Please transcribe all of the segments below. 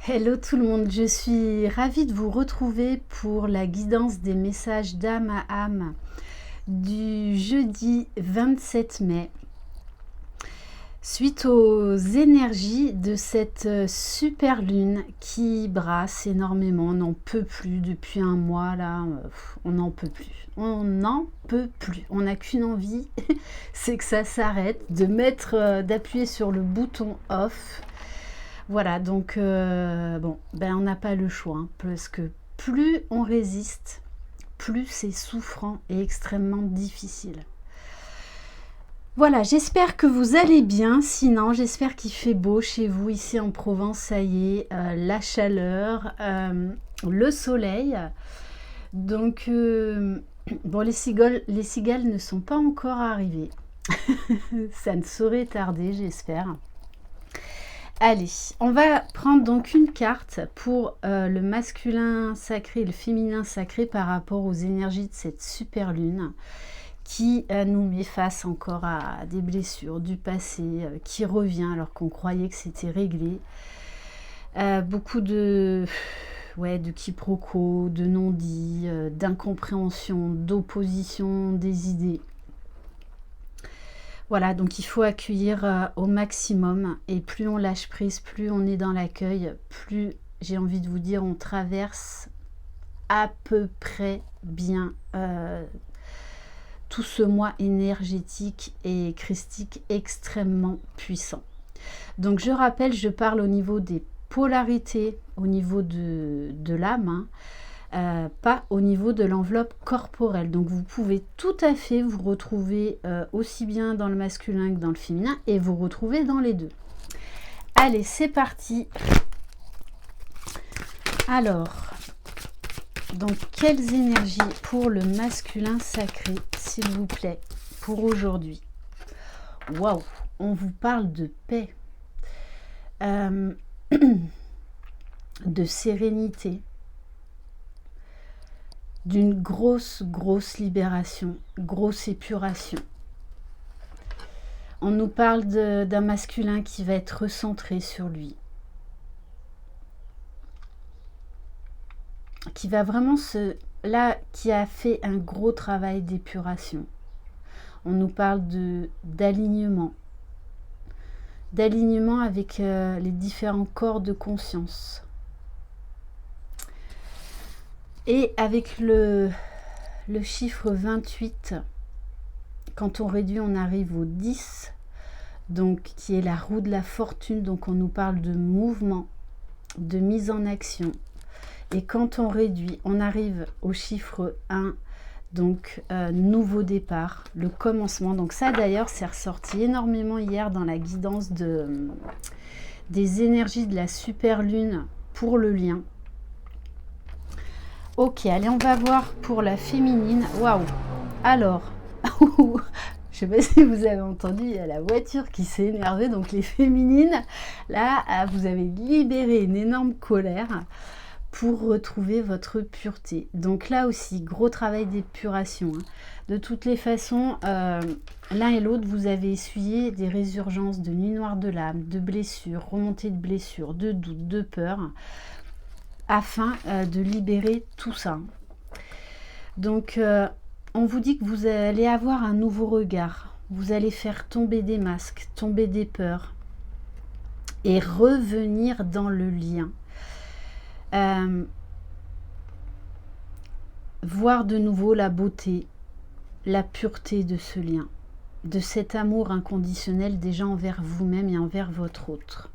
Hello tout le monde, je suis ravie de vous retrouver pour la guidance des messages d'âme à âme du jeudi 27 mai. Suite aux énergies de cette super lune qui brasse énormément, on n'en peut plus depuis un mois là, on n'en peut plus. On n'en peut plus, on n'a qu'une envie, c'est que ça s'arrête, d'appuyer sur le bouton off. Voilà, donc on n'a pas le choix, hein, parce que plus on résiste, plus c'est souffrant et extrêmement difficile. Voilà, j'espère que vous allez bien, sinon j'espère qu'il fait beau chez vous, ici en Provence, ça y est, la chaleur, le soleil. Donc, les cigales ne sont pas encore arrivées, ça ne saurait tarder, j'espère. Allez, on va prendre donc une carte pour le masculin sacré et le féminin sacré par rapport aux énergies de cette super lune qui nous met face encore à des blessures du passé qui revient alors qu'on croyait que c'était réglé. Beaucoup de quiproquos, de non-dits, d'incompréhension, d'opposition des idées. Voilà, donc il faut accueillir au maximum et plus on lâche prise, plus on est dans l'accueil, plus j'ai envie de vous dire on traverse à peu près bien tout ce mois énergétique et christique extrêmement puissant. Donc je rappelle, je parle au niveau des polarités, au niveau de l'âme, hein. Pas au niveau de l'enveloppe corporelle. Donc vous pouvez tout à fait vous retrouver aussi bien dans le masculin que dans le féminin et vous retrouver dans les deux. Allez, c'est parti. Alors, donc quelles énergies pour le masculin sacré, s'il vous plaît, pour aujourd'hui? Waouh, on vous parle de paix, de sérénité, d'une grosse libération, grosse épuration. On nous parle d'un masculin qui va être recentré sur lui, qui va vraiment qui a fait un gros travail d'épuration. On nous parle d'alignement avec les différents corps de conscience. Et avec le chiffre 28, quand on réduit, on arrive au 10, donc qui est la roue de la fortune. Donc on nous parle de mouvement, de mise en action. Et quand on réduit, on arrive au chiffre 1, donc nouveau départ, le commencement. Donc ça d'ailleurs, c'est ressorti énormément hier dans la guidance des énergies de la super lune pour le lien. Ok, allez, on va voir pour la féminine. Waouh! Alors, je ne sais pas si vous avez entendu, il y a la voiture qui s'est énervée. Donc les féminines, là, vous avez libéré une énorme colère pour retrouver votre pureté. Donc là aussi, gros travail d'épuration, hein. De toutes les façons, l'un et l'autre, vous avez essuyé des résurgences de nuit noire de l'âme, de blessures, remontées de blessures, de doutes, de peurs, afin de libérer tout ça. Donc on vous dit que vous allez avoir un nouveau regard, vous allez faire tomber des masques, tomber des peurs et revenir dans le lien, voir de nouveau la beauté, la pureté de ce lien, de cet amour inconditionnel déjà envers vous-même et envers votre autre.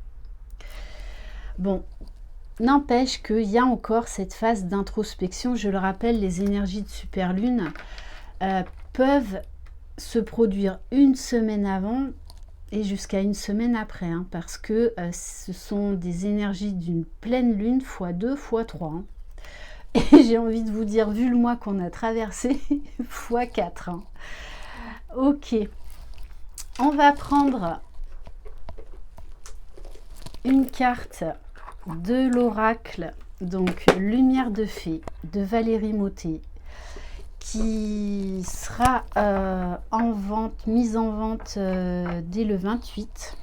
Bon, n'empêche qu'il y a encore cette phase d'introspection. Je le rappelle, les énergies de super lune peuvent se produire une semaine avant et jusqu'à une semaine après, hein, parce que ce sont des énergies d'une pleine lune x2, x3. Hein. Et j'ai envie de vous dire, vu le mois qu'on a traversé, x4. Hein. Ok, on va prendre une carte de l'oracle, donc Lumière de Fée de Valérie Mottet, qui sera mise en vente dès le 28.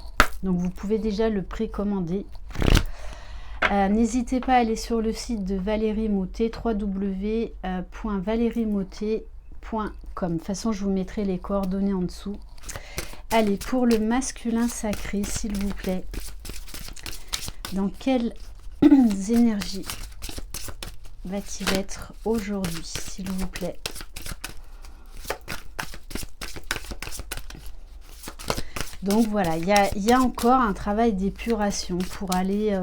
Donc vous pouvez déjà le précommander. N'hésitez pas à aller sur le site de Valérie Mottet, www.valeriemottet.com. De toute façon, je vous mettrai les coordonnées en dessous. Allez, pour le masculin sacré, s'il vous plaît. Dans quelles énergies va-t-il être aujourd'hui, s'il vous plaît? Donc voilà, il y a encore un travail d'épuration pour aller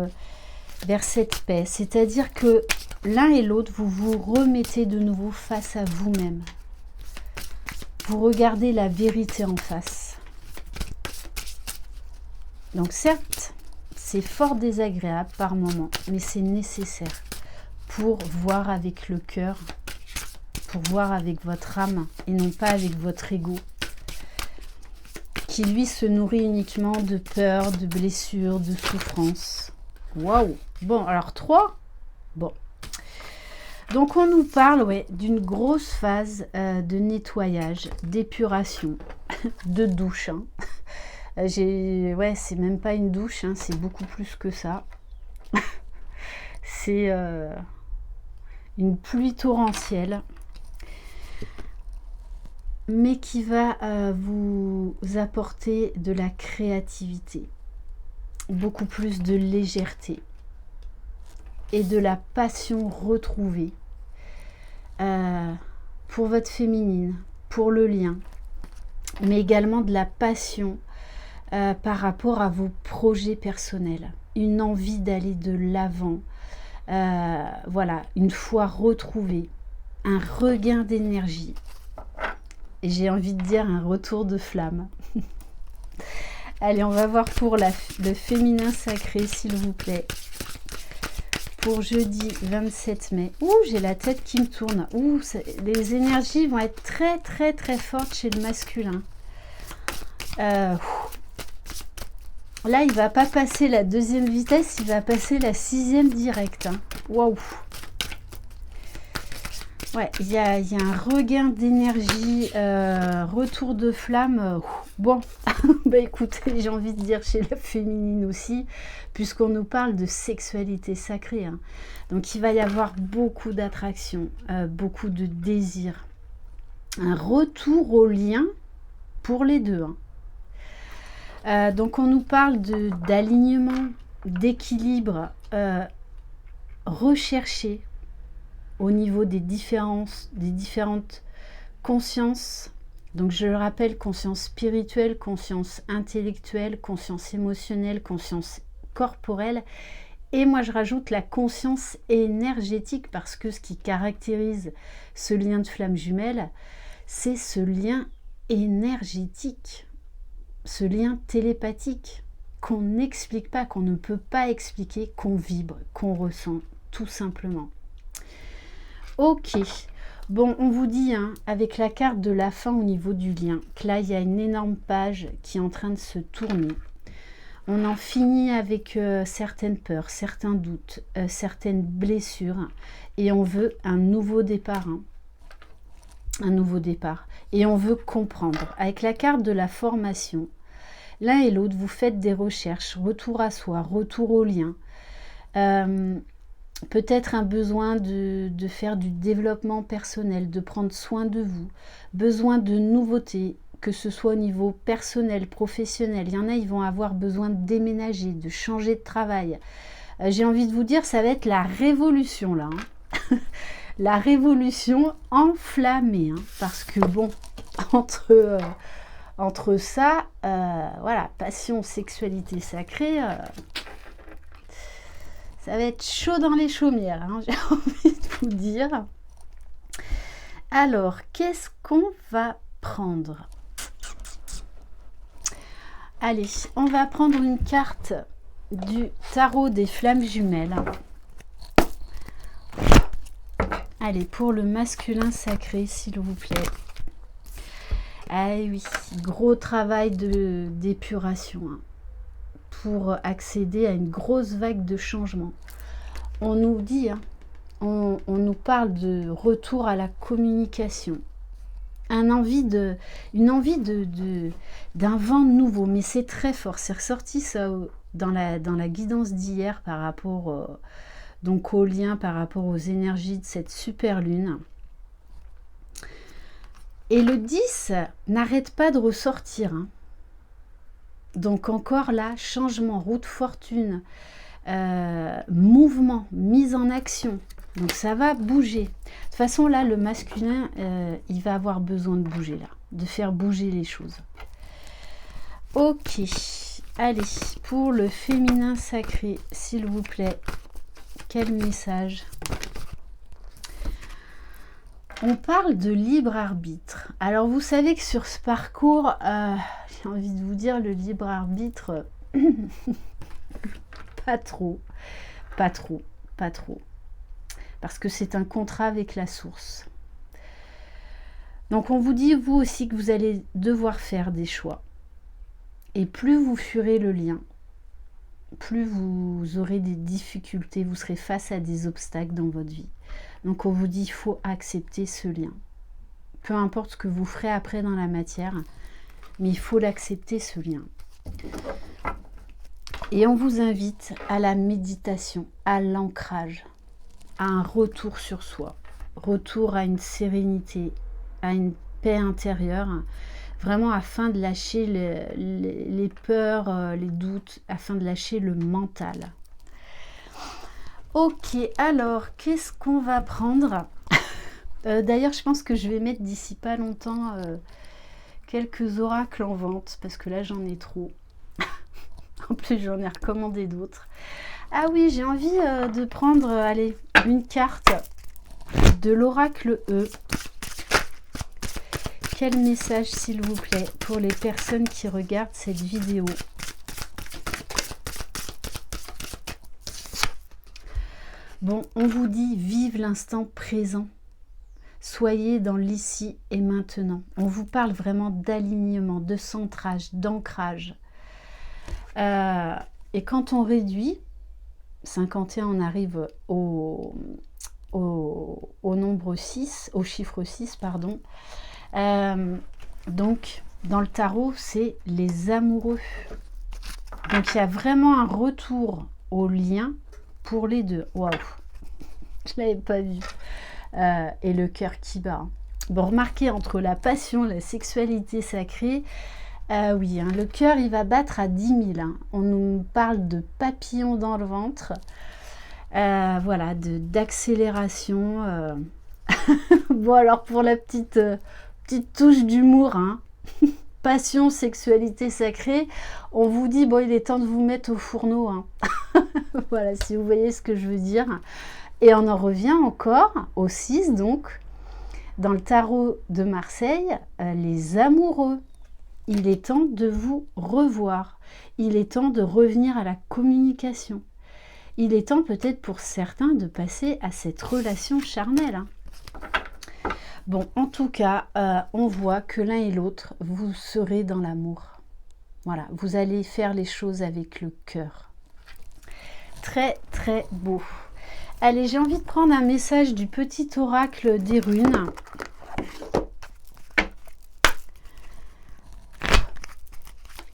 vers cette paix. C'est-à-dire que l'un et l'autre, vous vous remettez de nouveau face à vous-même. Vous regardez la vérité en face. Donc certes, c'est fort désagréable par moments, mais c'est nécessaire pour voir avec le cœur, pour voir avec votre âme et non pas avec votre ego, qui lui se nourrit uniquement de peur, de blessures, de souffrance. Waouh! Bon, alors 3. Bon. Donc on nous parle d'une grosse phase de nettoyage, d'épuration, de douche. Hein. C'est même pas une douche, hein, c'est beaucoup plus que ça. C'est une pluie torrentielle, mais qui va vous apporter de la créativité, beaucoup plus de légèreté et de la passion retrouvée pour votre féminine, pour le lien, mais également de la passion par rapport à vos projets personnels, une envie d'aller de l'avant, voilà, une fois retrouvé, un regain d'énergie. Et j'ai envie de dire un retour de flamme. Allez, on va voir pour le féminin sacré, s'il vous plaît. Pour jeudi 27 mai. Ouh, j'ai la tête qui me tourne. Ouh, les énergies vont être très, très, très fortes chez le masculin. Là, il va pas passer la 2e vitesse, il va passer la 6e directe. Hein. Waouh! Ouais, il y a un regain d'énergie, retour de flamme. Bon, bah écoutez, j'ai envie de dire chez la féminine aussi, puisqu'on nous parle de sexualité sacrée. Hein. Donc il va y avoir beaucoup d'attraction, beaucoup de désir. Un retour au lien pour les deux. Hein. Donc on nous parle d'alignement, d'équilibre recherché au niveau des différentes consciences. Donc je le rappelle, conscience spirituelle, conscience intellectuelle, conscience émotionnelle, conscience corporelle. Et moi je rajoute la conscience énergétique, parce que ce qui caractérise ce lien de flamme jumelle, c'est ce lien énergétique, ce lien télépathique qu'on n'explique pas, qu'on ne peut pas expliquer, qu'on vibre, qu'on ressent, tout simplement. Ok, bon, on vous dit, hein, avec la carte de la fin au niveau du lien, que là, il y a une énorme page qui est en train de se tourner. On en finit avec certaines peurs, certains doutes, certaines blessures, et on veut un nouveau départ. Hein. Un nouveau départ. Et on veut comprendre. Avec la carte de la formation, l'un et l'autre, vous faites des recherches, retour à soi, retour au lien. Peut-être un besoin de faire du développement personnel, de prendre soin de vous, besoin de nouveautés, que ce soit au niveau personnel, professionnel. Il y en a, ils vont avoir besoin de déménager, de changer de travail. J'ai envie de vous dire, ça va être la révolution là. Hein. La révolution enflammée. Hein, parce que bon, entre ça, voilà, passion, sexualité sacrée... ça va être chaud dans les chaumières, hein, j'ai envie de vous dire. Alors, qu'est-ce qu'on va prendre? Allez, on va prendre une carte du tarot des flammes jumelles. Allez, pour le masculin sacré, s'il vous plaît. Ah oui, gros travail d'épuration, hein, pour accéder à une grosse vague de changement. On nous dit, hein, on nous parle de retour à la communication, une envie d'un vent nouveau, mais c'est très fort. C'est ressorti ça dans la guidance d'hier par rapport donc au lien, par rapport aux énergies de cette super lune. Et le 10 n'arrête pas de ressortir. Hein. Donc encore là, changement, route fortune, mouvement, mise en action. Donc ça va bouger. De toute façon là, le masculin, il va avoir besoin de bouger là, de faire bouger les choses. Ok, allez, pour le féminin sacré, s'il vous plaît, quel message ? On parle de libre arbitre. Alors vous savez que sur ce parcours, j'ai envie de vous dire le libre arbitre, pas trop. Parce que c'est un contrat avec la source. Donc on vous dit vous aussi que vous allez devoir faire des choix. Et plus vous fuirez le lien, plus vous aurez des difficultés, vous serez face à des obstacles dans votre vie. Donc on vous dit, il faut accepter ce lien. Peu importe ce que vous ferez après dans la matière, mais il faut l'accepter ce lien. Et on vous invite à la méditation, à l'ancrage, à un retour sur soi, retour à une sérénité, à une paix intérieure, vraiment afin de lâcher les peurs, les doutes, afin de lâcher le mental. Ok, alors, qu'est-ce qu'on va prendre ? D'ailleurs, je pense que je vais mettre d'ici pas longtemps quelques oracles en vente, parce que là, j'en ai trop. En plus, j'en ai recommandé d'autres. Ah oui, j'ai envie de prendre, allez, une carte de l'oracle E. Quel message, s'il vous plaît, pour les personnes qui regardent cette vidéo ? Bon, on vous dit, vive l'instant présent. Soyez dans l'ici et maintenant. On vous parle vraiment d'alignement, de centrage, d'ancrage. Et quand on réduit, 51, on arrive au nombre 6, au chiffre 6, pardon. Donc, dans le tarot, c'est les amoureux. Donc, il y a vraiment un retour au lien pour les deux. Waouh, je ne l'avais pas vu. Et le cœur qui bat. Bon, remarquez, entre la passion, la sexualité sacrée, oui, hein, le cœur, il va battre à 10 000. Hein. On nous parle de papillons dans le ventre. Voilà, d'accélération. Bon, alors, pour la petite touche d'humour, hein. Passion, sexualité sacrée, on vous dit, bon, il est temps de vous mettre au fourneau. Hein. Voilà, si vous voyez ce que je veux dire. Et on en revient encore au 6, donc, dans le tarot de Marseille, les amoureux. Il est temps de vous revoir. Il est temps de revenir à la communication. Il est temps peut-être pour certains de passer à cette relation charnelle. Hein. Bon, en tout cas, on voit que l'un et l'autre, vous serez dans l'amour. Voilà, vous allez faire les choses avec le cœur. Très, très beau. Allez, j'ai envie de prendre un message du petit oracle des runes.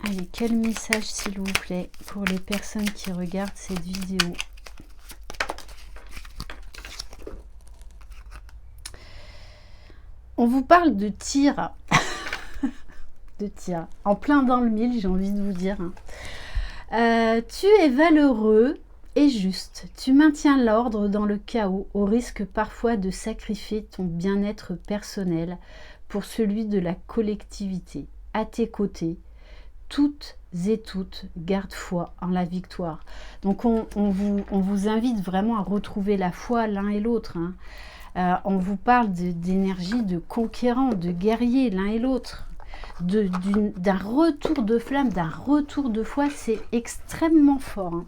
Allez, quel message, s'il vous plaît, pour les personnes qui regardent cette vidéo. On vous parle de tir. De tir. En plein dans le mille, j'ai envie de vous dire. Tu es valeureux et juste. Tu maintiens l'ordre dans le chaos, au risque parfois de sacrifier ton bien-être personnel pour celui de la collectivité. À tes côtés, toutes et toutes gardent foi en la victoire. Donc on vous invite vraiment à retrouver la foi l'un et l'autre. Hein. On vous parle d'énergie de conquérant, de guerrier l'un et l'autre. D'un retour de flamme, d'un retour de foi, c'est extrêmement fort. Hein.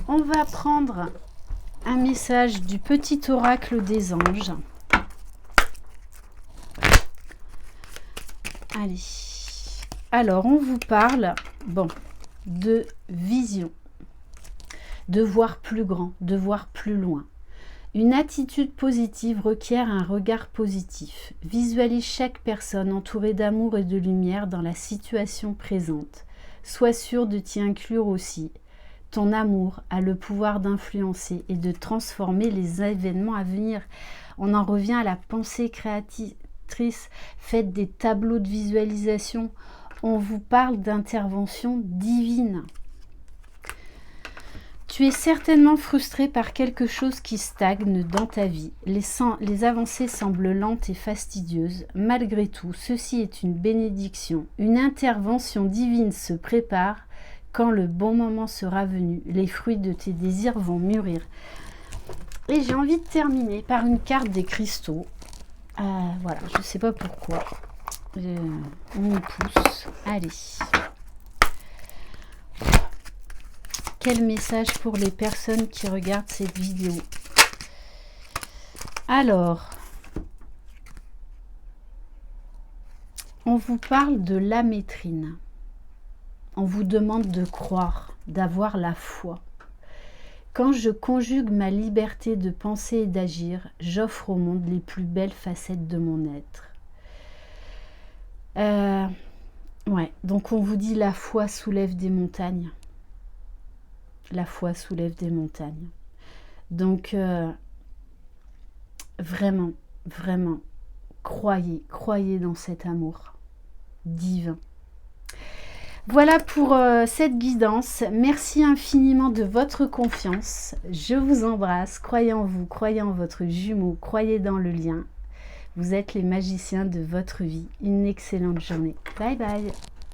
On va prendre un message du petit oracle des anges. Allez. Alors, on vous parle, bon, de vision, de voir plus grand, de voir plus loin. Une attitude positive requiert un regard positif. Visualise chaque personne entourée d'amour et de lumière dans la situation présente. Sois sûr de t'y inclure aussi. Ton amour a le pouvoir d'influencer et de transformer les événements à venir. On en revient à la pensée créatrice. Faites des tableaux de visualisation. On vous parle d'intervention divine. Tu es certainement frustré par quelque chose qui stagne dans ta vie. Les avancées semblent lentes et fastidieuses. Malgré tout, ceci est une bénédiction. Une intervention divine se prépare. Quand le bon moment sera venu, les fruits de tes désirs vont mûrir. Et j'ai envie de terminer par une carte des cristaux. Voilà, je ne sais pas pourquoi. On y pousse. Allez. Quel message pour les personnes qui regardent cette vidéo? Alors, on vous parle de l'amétrine. On vous demande de croire, d'avoir la foi. Quand je conjugue ma liberté de penser et d'agir, j'offre au monde les plus belles facettes de mon être. Ouais, donc on vous dit la foi soulève des montagnes. La foi soulève des montagnes. Donc, vraiment, vraiment, croyez dans cet amour divin. Voilà pour cette guidance. Merci infiniment de votre confiance. Je vous embrasse. Croyez en vous, croyez en votre jumeau, croyez dans le lien. Vous êtes les magiciens de votre vie. Une excellente journée. Bye bye.